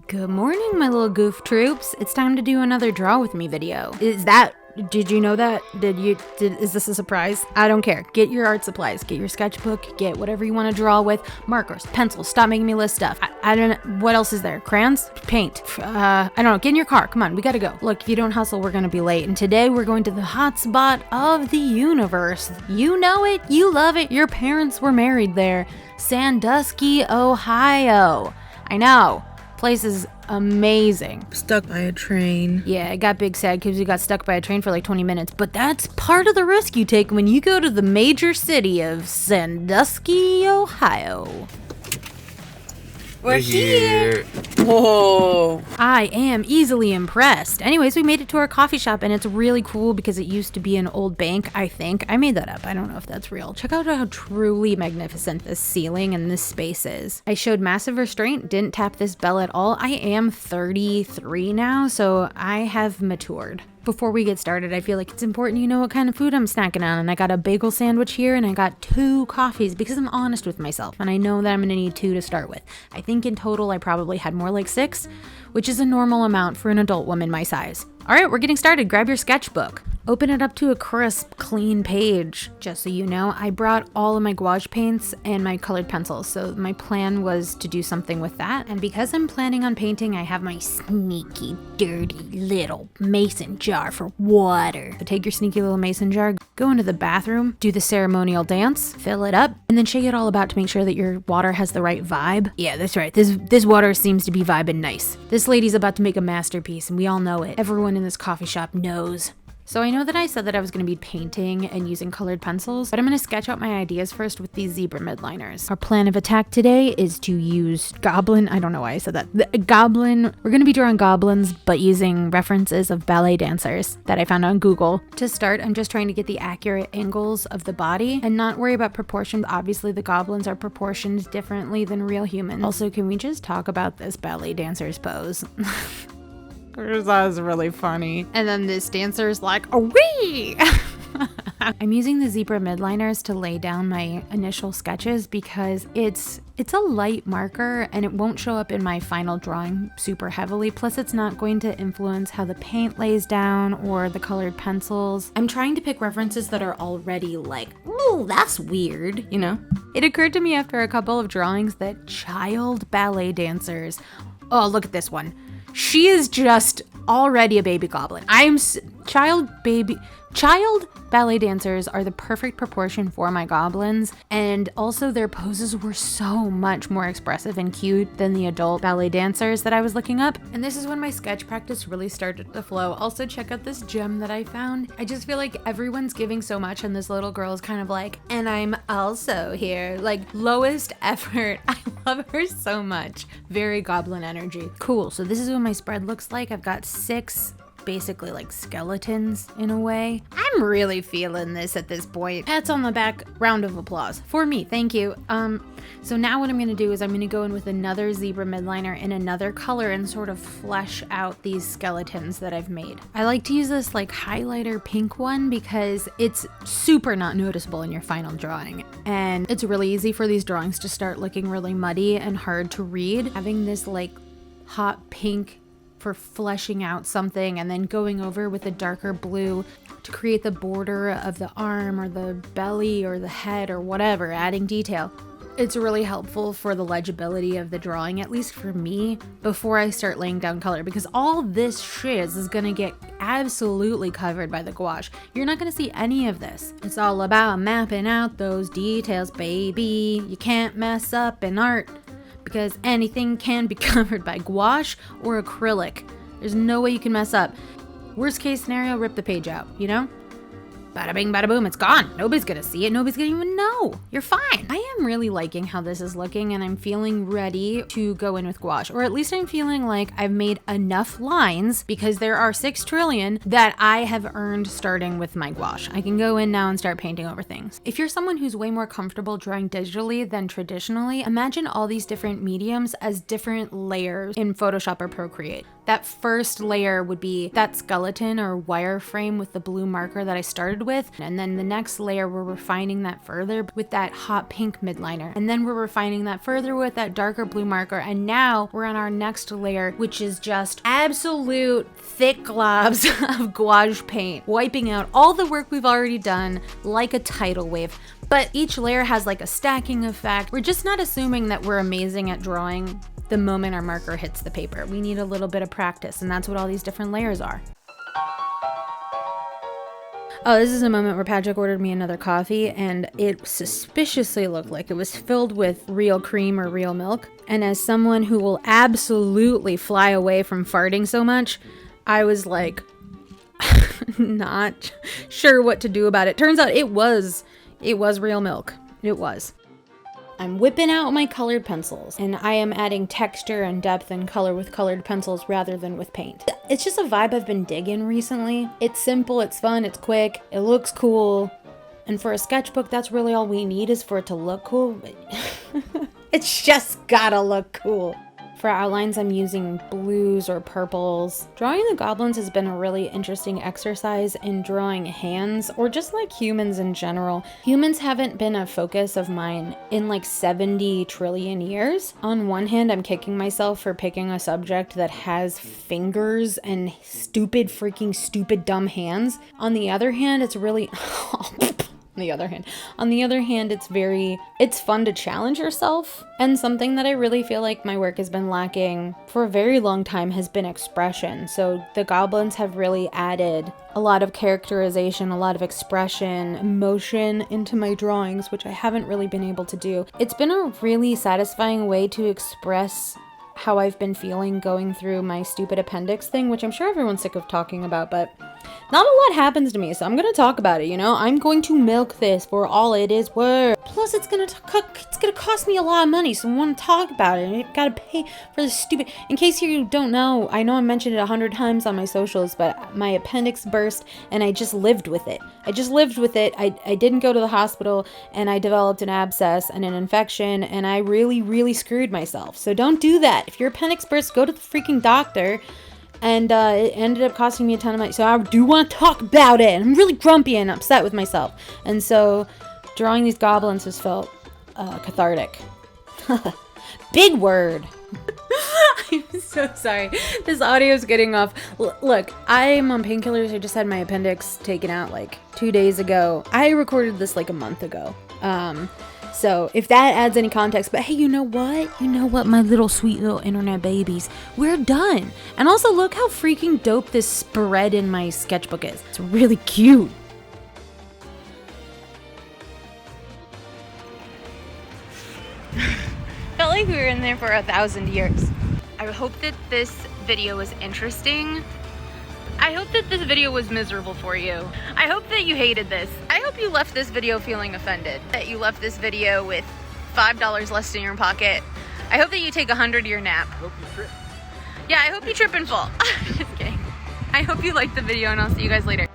Good morning, my little goof troops. It's time to do another draw with me video. Did you know that? Is this a surprise? I don't care. Get your art supplies, get your sketchbook, get whatever you want to draw with, markers, pencils, stop making me list stuff. I don't know, what else is there? Crayons? Paint? I don't know, get in your car, come on, we gotta go. Look, if you don't hustle, we're gonna be late, and today we're going to the hot spot of the universe. You know it, you love it, your parents were married there. Sandusky, Ohio. I know. Place is amazing. Stuck by a train. Yeah, I got big sad because we got stuck by a train for like 20 minutes, but that's part of the risk you take when you go to the major city of Sandusky, Ohio. We're here. Whoa. I am easily impressed. Anyways, we made it to our coffee shop and it's really cool because it used to be an old bank, I think. I made that up. I don't know if that's real. Check out how truly magnificent this ceiling and this space is. I showed massive restraint, didn't tap this bell at all. I am 33 now, so I have matured. Before we get started, I feel like it's important you know what kind of food I'm snacking on, and I got a bagel sandwich here and I got 2 coffees because I'm honest with myself and I know that I'm gonna need 2 to start with. I think in total I probably had more like 6, which is a normal amount for an adult woman my size. All right, we're getting started. Grab your sketchbook. Open it up to a crisp, clean page. Just so you know, I brought all of my gouache paints and my colored pencils, so my plan was to do something with that. And because I'm planning on painting, I have my sneaky, dirty little mason jar for water. So take your sneaky little mason jar, go into the bathroom, do the ceremonial dance, fill it up, and then shake it all about to make sure that your water has the right vibe. Yeah, that's right. This water seems to be vibing nice. This lady's about to make a masterpiece, and we all know it. Everyone in this coffee shop knows. So I know that I said that I was going to be painting and using colored pencils, but I'm going to sketch out my ideas first with these zebra midliners. Our plan of attack today is to use goblin, I don't know why I said that, we're going to be drawing goblins, but using references of ballet dancers that I found on Google. To start, I'm just trying to get the accurate angles of the body and not worry about proportion. Obviously the goblins are proportioned differently than real humans. Also, can we just talk about this ballet dancer's pose? That was really funny. And then this dancer's like, oh wee! I'm using the zebra midliners to lay down my initial sketches because it's a light marker and it won't show up in my final drawing super heavily. Plus it's not going to influence how the paint lays down or the colored pencils. I'm trying to pick references that are already like, ooh, that's weird, you know? It occurred to me after a couple of drawings that child ballet dancers, oh, look at this one. She is just already a baby goblin. Child ballet dancers are the perfect proportion for my goblins, and also their poses were so much more expressive and cute than the adult ballet dancers that I was looking up. And this is when my sketch practice really started to flow. Also, check out this gem that I found. I just feel like everyone's giving so much and this little girl is kind of like, and I'm also here, like lowest effort. I love her so much. Very goblin energy. Cool, so this is what my spread looks like. I've got 6 basically like skeletons in a way. I'm really feeling this at this point. Pats on the back, round of applause for me, thank you. So now what I'm gonna do is I'm gonna go in with another zebra midliner in another color and sort of flesh out these skeletons that I've made. I like to use this like highlighter pink one because it's super not noticeable in your final drawing. And it's really easy for these drawings to start looking really muddy and hard to read. Having this like hot pink for fleshing out something and then going over with a darker blue to create the border of the arm or the belly or the head or whatever, adding detail. It's really helpful for the legibility of the drawing, at least for me, before I start laying down color, because all this shiz is gonna get absolutely covered by the gouache. You're not gonna see any of this. It's all about mapping out those details, baby. You can't mess up in art, because anything can be covered by gouache or acrylic. There's no way you can mess up. Worst case scenario, rip the page out, you know? Bada bing, bada boom, it's gone. Nobody's gonna see it, nobody's gonna even know. You're fine. I am really liking how this is looking and I'm feeling ready to go in with gouache, or at least I'm feeling like I've made enough lines because there are 6 trillion that I have earned starting with my gouache. I can go in now and start painting over things. If you're someone who's way more comfortable drawing digitally than traditionally, imagine all these different mediums as different layers in Photoshop or Procreate. That first layer would be that skeleton or wireframe with the blue marker that I started with. And then the next layer, we're refining that further with that hot pink midliner. And then we're refining that further with that darker blue marker. And now we're on our next layer, which is just absolute thick globs of gouache paint, wiping out all the work we've already done like a tidal wave. But each layer has like a stacking effect. We're just not assuming that we're amazing at drawing the moment our marker hits the paper. We need a little bit of practice, and that's what all these different layers are. Oh, this is a moment where Patrick ordered me another coffee, and it suspiciously looked like it was filled with real cream or real milk. And as someone who will absolutely fly away from farting so much, I was like, not sure what to do about it. Turns out it was real milk. It was. I'm whipping out my colored pencils, and I am adding texture and depth and color with colored pencils rather than with paint. It's just a vibe I've been digging recently. It's simple, it's fun, it's quick, it looks cool. And for a sketchbook, that's really all we need is for it to look cool. It's just gotta look cool. For outlines, I'm using blues or purples. Drawing the goblins has been a really interesting exercise in drawing hands, or just like humans in general. Humans haven't been a focus of mine in like 70 trillion years. On one hand, I'm kicking myself for picking a subject that has fingers and stupid dumb hands. On the other hand, it's really... On the other hand, it's fun to challenge yourself. And something that I really feel like my work has been lacking for a very long time has been expression. So the goblins have really added a lot of characterization, a lot of expression, emotion into my drawings, which I haven't really been able to do. It's been a really satisfying way to express how I've been feeling going through my stupid appendix thing, which I'm sure everyone's sick of talking about, but not a lot happens to me, so I'm gonna talk about it, you know? I'm going to milk this for all it is worth. Plus, it's gonna cost me a lot of money, so I want to talk about it. And you gotta pay for this stupid... In case you don't know, I know I mentioned it 100 times on my socials, but my appendix burst, and I just lived with it. I didn't go to the hospital, and I developed an abscess and an infection, and I really, really screwed myself. So don't do that. If your appendix bursts, go to the freaking doctor. And it ended up costing me a ton of money. So I do want to talk about it. I'm really grumpy and upset with myself. And so drawing these goblins has felt cathartic. Big word. I'm so sorry. This audio is getting off. Look, I'm on painkillers. I just had my appendix taken out like 2 days ago. I recorded this like a month ago. So if that adds any context, but hey, you know what, my little sweet little internet babies, we're done. And also look how freaking dope this spread in my sketchbook is. It's really cute. Felt like we were in there for 1,000 years. I hope that this video was interesting. I hope that this video was miserable for you. I hope that you hated this. I hope you left this video feeling offended. That you left this video with $5 less in your pocket. I hope that you take a 100-year nap. I hope you trip. Yeah, I hope you trip and fall. Just kidding. I hope you liked the video, and I'll see you guys later.